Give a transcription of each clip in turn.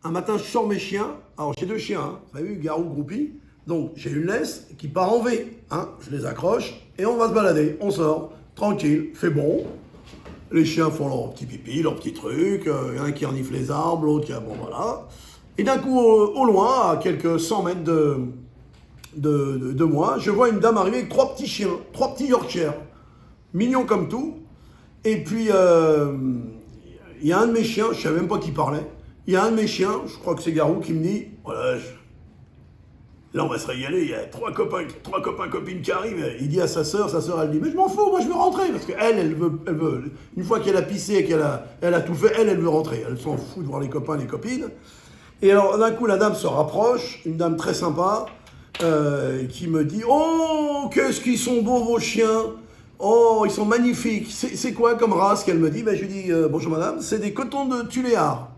un matin, je sors mes chiens. Alors, j'ai deux chiens, hein. Vous avez vu, Garou, Groupie. Donc, j'ai une laisse qui part en V. Hein. Je les accroche et on va se balader. On sort, tranquille, fait bon. Les chiens font leur petit pipi, leur petit truc. Un qui renifle les arbres, l'autre qui a... Bon, voilà. Et d'un coup, au loin, à quelques 100 mètres de moi, je vois une dame arriver avec trois petits chiens, trois petits Yorkshire, mignons comme tout. Et puis, il y a un de mes chiens, je ne savais même pas qui parlait, il y a un de mes chiens, je crois que c'est Garou, qui me dit, voilà, là on va se régaler, il y a trois copains, copines qui arrivent. Il dit à sa sœur elle dit, mais je m'en fous, moi je veux rentrer, parce qu'elle, elle veut, une fois qu'elle a pissé et qu'elle a tout fait, elle veut rentrer, elle s'en fout de voir les copains, les copines. Et alors d'un coup la dame se rapproche, une dame très sympa, qui me dit, oh, qu'est-ce qu'ils sont beaux vos chiens, oh, ils sont magnifiques, c'est quoi comme race qu'elle me dit? Ben, je lui dis, bonjour madame, c'est des cotons de Tuléar.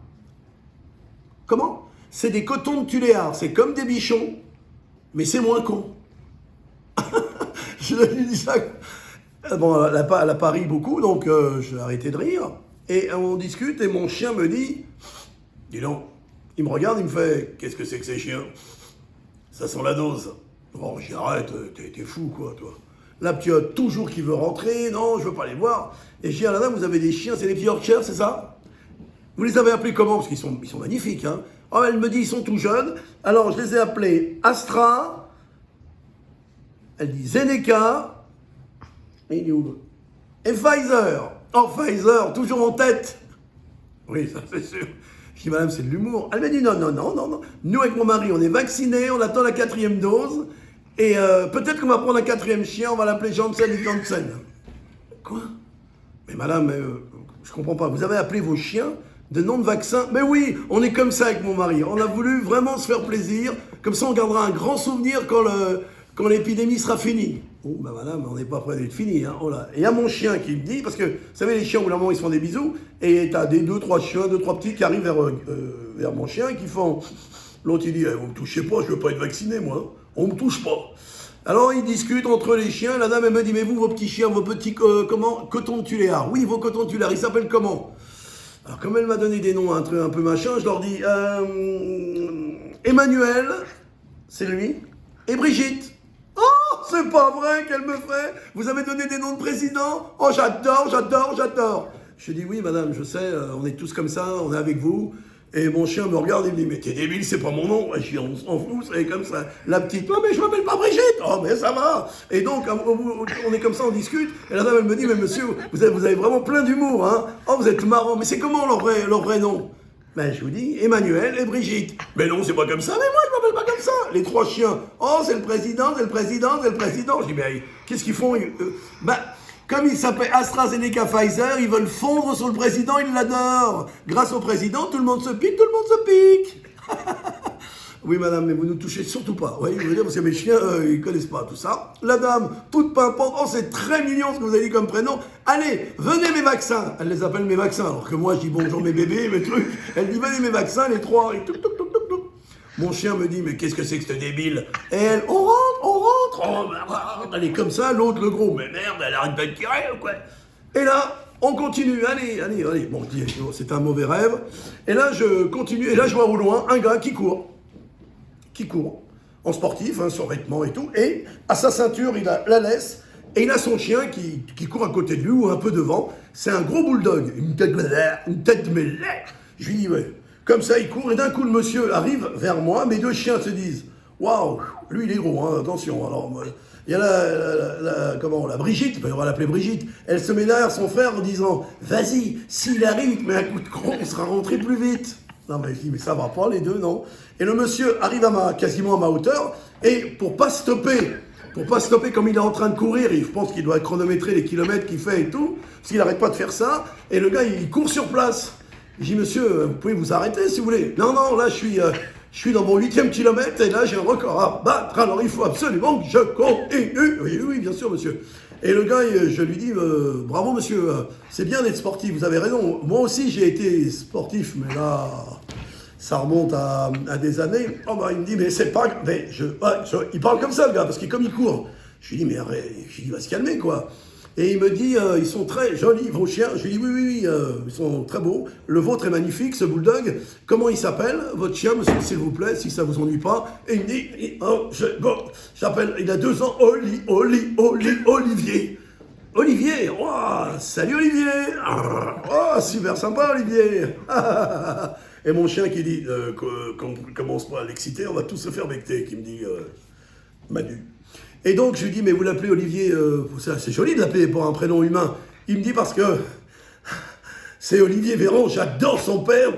Comment? C'est des cotons de Tuléar, c'est comme des bichons, mais c'est moins con. Je lui dis ça. Bon, elle a pas ri beaucoup, donc j'ai arrêté de rire. Et on discute, et mon chien me dit, dis donc, il me regarde, il me fait, qu'est-ce que c'est que ces chiens? Ça sent la dose. Bon, j'y arrête, t'es fou, quoi, toi. La piote, toujours qui veut rentrer, non, je veux pas les voir. Et je dis à la dame, vous avez des chiens, c'est des petits Yorkshire, c'est ça? Vous les avez appelés comment? Parce qu'ils sont magnifiques, hein. Oh, elle me dit, ils sont tout jeunes. Alors, je les ai appelés Astra, elle dit Zeneca, et il est où? Et Pfizer. Oh, Pfizer, toujours en tête. Oui, ça c'est sûr. Je dis, madame, c'est de l'humour. Elle m'a dit, non. Nous, avec mon mari, on est vaccinés, on attend la 4e dose. Et peut-être qu'on va prendre un 4e chien, on va l'appeler Janssen et Janssen. Quoi? Mais madame, je comprends pas. Vous avez appelé vos chiens de noms de vaccins? Mais oui, on est comme ça avec mon mari. On a voulu vraiment se faire plaisir. Comme ça, on gardera un grand souvenir quand l'épidémie sera finie. Oh, ben madame, on n'est pas près d'être fini, hein. Oh là. Et il y a mon chien qui me dit, parce que, vous savez, les chiens, au bout d'un moment, ils se font des bisous, et t'as des 2-3 chiens, 2-3 petits qui arrivent vers mon chien, et qui font... L'autre, il dit, vous me touchez pas, je veux pas être vacciné, moi. On me touche pas. Alors, ils discutent entre les chiens, la dame, elle me dit, mais vous, vos petits chiens, vos petits, cotons de Tuléar. Oui, vos cotons de Tuléar, ils s'appellent comment? Alors, comme elle m'a donné des noms un peu machin, je leur dis, Emmanuel, c'est lui, et Brigitte. Oh, c'est pas vrai qu'elle me fait. Vous avez donné des noms de président? Oh, j'adore. Je dis, oui, madame, je sais, on est tous comme ça, on est avec vous. Et mon chien me regarde et me dit, mais t'es débile, c'est pas mon nom. Et je dis, on s'en fout, c'est comme ça. La petite, oh, mais je m'appelle pas Brigitte. Oh, mais ça va. Et donc, on est comme ça, on discute. Et la dame, elle me dit, mais monsieur, vous avez vraiment plein d'humour, hein. Oh, vous êtes marrant. Mais c'est comment leur vrai nom? Ben, je vous dis, Emmanuel et Brigitte. Mais non, c'est pas comme ça. Mais moi, je m'appelle pas comme ça. Les trois chiens. Oh, c'est le président. Je dis, mais qu'est-ce qu'ils font? Comme il s'appelle AstraZeneca Pfizer, ils veulent fondre sur le président, ils l'adorent. Grâce au président, tout le monde se pique. Oui, madame, mais vous ne touchez surtout pas. Oui, je veux dire, parce que mes chiens, ils connaissent pas tout ça. La dame, toute pimpante. Oh, c'est très mignon ce que vous avez dit comme prénom. Allez, venez mes vaccins. Elle les appelle mes vaccins, alors que moi, je dis bonjour mes bébés, mes trucs. Elle dit, venez mes vaccins, les trois. Et touc. Mon chien me dit, mais qu'est-ce que c'est que ce débile? Et elle, on rentre. Oh, merde, elle est comme ça, l'autre, le gros. Mais merde, elle arrête pas de tirer, ou quoi? Et là, on continue, allez. Bon, je dis, c'est un mauvais rêve. Et là, je continue, et là, je vois au loin un gars qui court, en sportif, hein, son vêtement et tout, et à sa ceinture, il a la laisse, et il a son chien qui court à côté de lui, ou un peu devant. C'est un gros bulldog, une tête mêlée. Je lui dis, ouais. Comme ça, il court, et d'un coup, le monsieur arrive vers moi, mes deux chiens se disent, waouh, lui, il est gros, hein, attention. Alors, il y a la Brigitte, on va l'appeler Brigitte, elle se met derrière son frère en disant, vas-y, s'il arrive, mais un coup de cron, on sera rentré plus vite. Non, mais je dis, mais ça va pas, les deux, non? Et le monsieur arrive quasiment à ma hauteur, et pour pas stopper comme il est en train de courir, je pense qu'il doit chronométrer les kilomètres qu'il fait et tout, parce qu'il n'arrête pas de faire ça, et le gars, il court sur place. Je dis, monsieur, vous pouvez vous arrêter si vous voulez. Non, là, je suis dans mon 8e kilomètre et là, j'ai un record à battre. Alors, il faut absolument que je continue. Oui, bien sûr, monsieur. Et le gars, je lui dis, bravo, monsieur, c'est bien d'être sportif, vous avez raison. Moi aussi, j'ai été sportif, mais là, ça remonte à des années. Oh, il me dit, mais c'est pas... Mais il parle comme ça, le gars, parce que comme il court, je lui dis, mais arrête, il va se calmer, quoi. Et il me dit, ils sont très jolis, vos chiens. Je lui dis, oui, oui, oui, ils sont très beaux. Le vôtre est magnifique, ce bulldog. Comment il s'appelle, votre chien, monsieur, s'il vous plaît, si ça vous ennuie pas? Et il me dit, j'appelle, il a 2 ans, Olivier. Olivier, oh, salut Olivier. Oh, super sympa Olivier. Et mon chien qui dit, qu'on commence pas à l'exciter, on va tous se faire becter, qui me dit, Manu. Et donc, je lui dis, mais vous l'appelez Olivier, c'est joli de l'appeler pour un prénom humain. Il me dit, parce que c'est Olivier Véran, j'adore son père,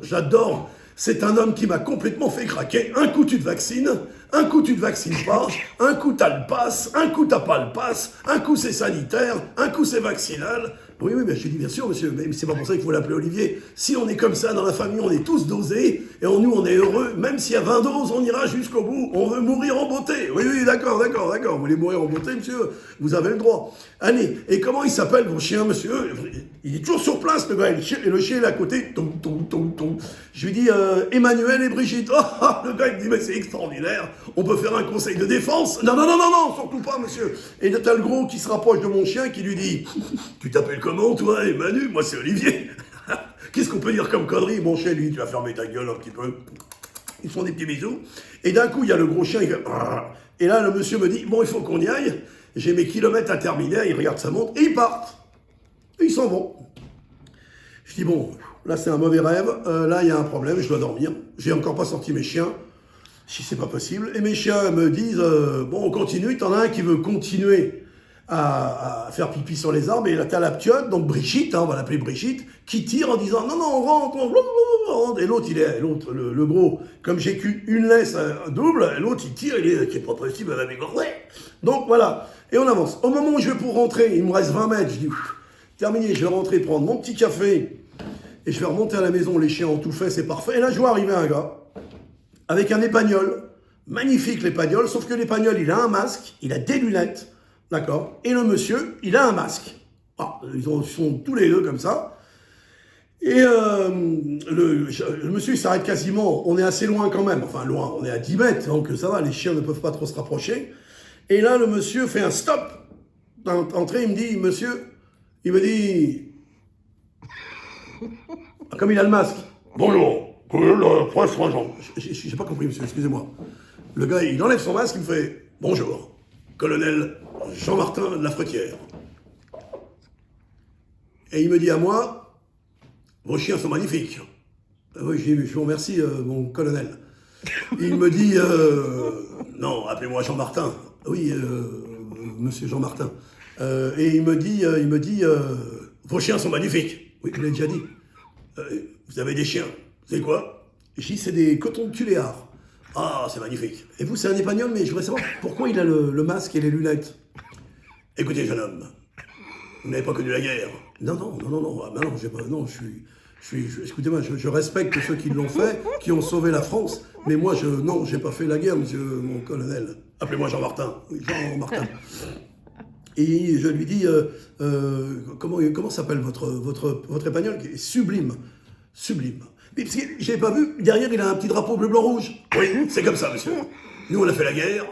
j'adore. C'est un homme qui m'a complètement fait craquer. Un coup, tu te vaccines, un coup, tu te vaccines pas, un coup, t'as le pass, un coup, t'as pas le pass, un coup, c'est sanitaire, un coup, c'est vaccinal. Oui, oui, mais je lui dis, bien sûr, monsieur, mais c'est pas pour ça qu'il faut l'appeler Olivier. Si on est comme ça dans la famille, on est tous dosés, et nous, on est heureux. Même s'il y a 20 doses, on ira jusqu'au bout. On veut mourir en beauté. Oui, oui, d'accord. Vous voulez mourir en beauté, monsieur? Vous avez le droit. Allez, et comment il s'appelle, vos chiens, monsieur? Il est toujours sur place, le gars, et le chien est à côté. Je lui dis, Emmanuel et Brigitte. Oh, le gars, il me dit, mais c'est extraordinaire. On peut faire un conseil de défense? Non, surtout pas, monsieur. Et t'as le gros qui se rapproche de mon chien, qui lui dit, tu t'appelles comment, toi, Emmanuel? Moi, c'est Olivier. Qu'est-ce qu'on peut dire comme connerie? Mon chien, lui, tu vas fermer ta gueule un petit peu. Ils font des petits bisous. Et d'un coup, il y a le gros chien, il fait... Et là, le monsieur me dit, bon, il faut qu'on y aille. J'ai mes kilomètres à terminer. Il regarde sa montre et ils partent. Et ils s'en vont. Je dis, bon, là, c'est un mauvais rêve. Là, il y a un problème, je dois dormir. J'ai encore pas sorti mes chiens. Si c'est pas possible. Et mes chiens me disent, bon, on continue. T'en as un qui veut continuer à faire pipi sur les arbres, et là t'as la ptiote, donc Brigitte, on va l'appeler Brigitte, qui tire en disant non, on rentre, et l'autre, le gros, comme j'ai qu'une laisse double, l'autre il tire, qui est pas possible, elle va m'égorger. Donc voilà, et on avance. Au moment où je vais pour rentrer, il me reste 20 mètres, je dis terminé, je vais rentrer prendre mon petit café, et je vais remonter à la maison, les chiens ont tout fait, c'est parfait, et là je vois arriver un gars, avec un épagnol, magnifique l'épagnol, sauf que l'épagnol il a un masque, il a des lunettes. D'accord. Et le monsieur, il a un masque. Ah, ils sont tous les deux comme ça. Et le monsieur, il s'arrête quasiment. On est assez loin quand même. Enfin, loin, on est à 10 mètres, donc ça va, les chiens ne peuvent pas trop se rapprocher. Et là, le monsieur fait un stop. Entrée, il me dit, monsieur, il me dit... Comme il a le masque. Bonjour, j'ai pas compris, monsieur, excusez-moi. Le gars, il enlève son masque, il me fait, bonjour. Colonel Jean-Martin de la Fretière. Et il me dit à moi, vos chiens sont magnifiques. Oui, je vous remercie, mon colonel. Il me dit, non, appelez-moi Jean-Martin. Oui, monsieur Jean-Martin. Et il me dit, vos chiens sont magnifiques. Oui, je l'ai déjà dit. Vous avez des chiens. C'est quoi? Je dis, c'est des cotons de culéar. Ah, c'est magnifique. Et vous, c'est un épagnol, mais je voudrais savoir pourquoi il a le masque et les lunettes. Écoutez, jeune homme, vous n'avez pas connu la guerre. Non, excusez-moi, je respecte ceux qui l'ont fait, qui ont sauvé la France, mais moi, j'ai pas fait la guerre, monsieur mon colonel. Appelez-moi Jean-Martin. Oui, Jean-Martin. Et je lui dis, comment s'appelle votre épagnol? Sublime. Mais parce que j'ai pas vu, derrière il a un petit drapeau bleu-blanc-rouge. Oui, c'est comme ça, monsieur. Nous on a fait la guerre,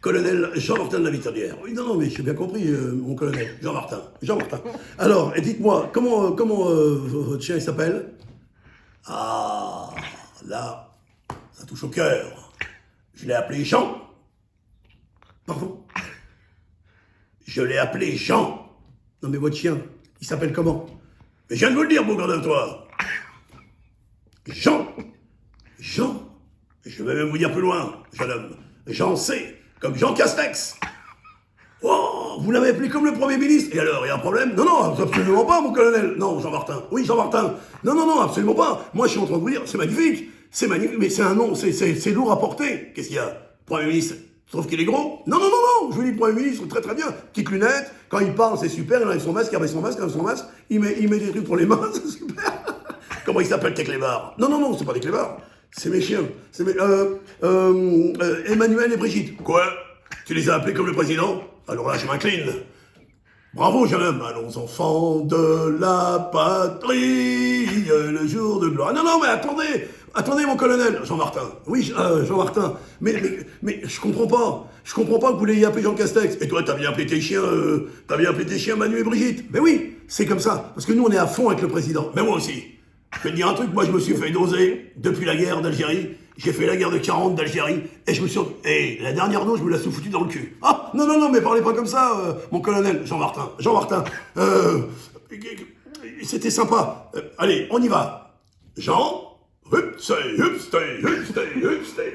colonel Jean-Martin de la Vitelière. Oui, non, mais j'ai bien compris, mon colonel, Jean-Martin. Alors, et dites-moi, comment votre chien il s'appelle? Ah, là, ça touche au cœur. Je l'ai appelé Jean. Pardon? Je l'ai appelé Jean. Non mais votre chien, il s'appelle comment? Mais je viens de vous le dire, beau gardien de toi. Jean. Je vais même vous dire plus loin, jeune homme. Jean C, comme Jean Castex. Oh, vous l'avez appelé comme le Premier ministre. Et alors, il y a un problème? Non, absolument pas, mon colonel. Non, Jean-Martin. Oui, Jean-Martin. Non, absolument pas. Moi, je suis en train de vous dire, c'est magnifique, mais c'est un nom, c'est lourd à porter. Qu'est-ce qu'il y a? Premier ministre, tu trouves qu'il est gros? Non, je vous dis, Premier ministre, très bien. Petites lunettes, quand il parle, c'est super, il enlève son masque, il met des trucs pour les mains, c'est super. Comment il s'appelle tes clébards? Non, c'est pas des clébards. C'est mes chiens. Emmanuel et Brigitte. Quoi? Tu les as appelés comme le président? Alors là, je m'incline. Bravo, jeune homme. Allons, enfants de la patrie, le jour de gloire. Non, non, mais attendez, attendez, mon colonel. Jean-Martin. Oui, Jean-Martin. Mais je comprends pas. Je comprends pas que vous l'ayez appelé Jean Castex. Et toi, t'as bien appelé tes chiens, Manu et Brigitte. Mais oui, c'est comme ça. Parce que nous, on est à fond avec le président. Mais moi aussi. Je vais te dire un truc, moi je me suis fait doser depuis la guerre d'Algérie. J'ai fait la guerre de 40 d'Algérie et je me suis... Et la dernière dose, je me la suis foutue dans le cul. Ah, non, non, non, mais parlez pas comme ça, mon colonel. Jean-Martin, Jean-Martin. C'était sympa. Allez, on y va. Jean, et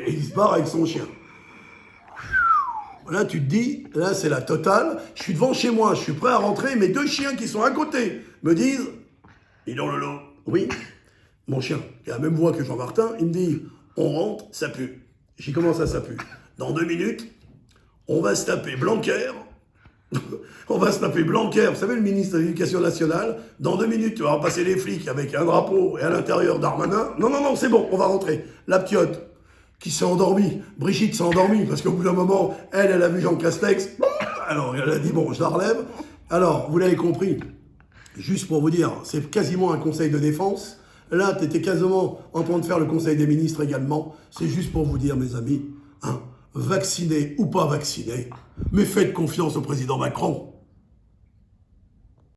il se barre avec son chien. Là, tu te dis, là, c'est la totale. Je suis devant chez moi, je suis prêt à rentrer. Mes deux chiens qui sont à côté me disent... Il est dans le lot. Oui. Mon chien, qui a la même voix que Jean-Martin, il me dit, on rentre, ça pue. J'y commence à ça pue. Dans 2 minutes, on va se taper Blanquer. On va se taper Blanquer, vous savez, le ministre de l'Éducation nationale. Dans 2 minutes, tu vas passer les flics avec un drapeau et à l'intérieur Darmanin. Non, non, non, c'est bon, on va rentrer. La ptiote, qui s'est endormie. Brigitte s'est endormie, parce qu'au bout d'un moment, elle a vu Jean Castex. Alors, elle a dit, bon, je la relève. Alors, vous l'avez compris. Juste pour vous dire, c'est quasiment un conseil de défense. Là, tu étais quasiment en train de faire le conseil des ministres également. C'est juste pour vous dire, mes amis, hein, vacciné ou pas vacciné, mais faites confiance au président Macron.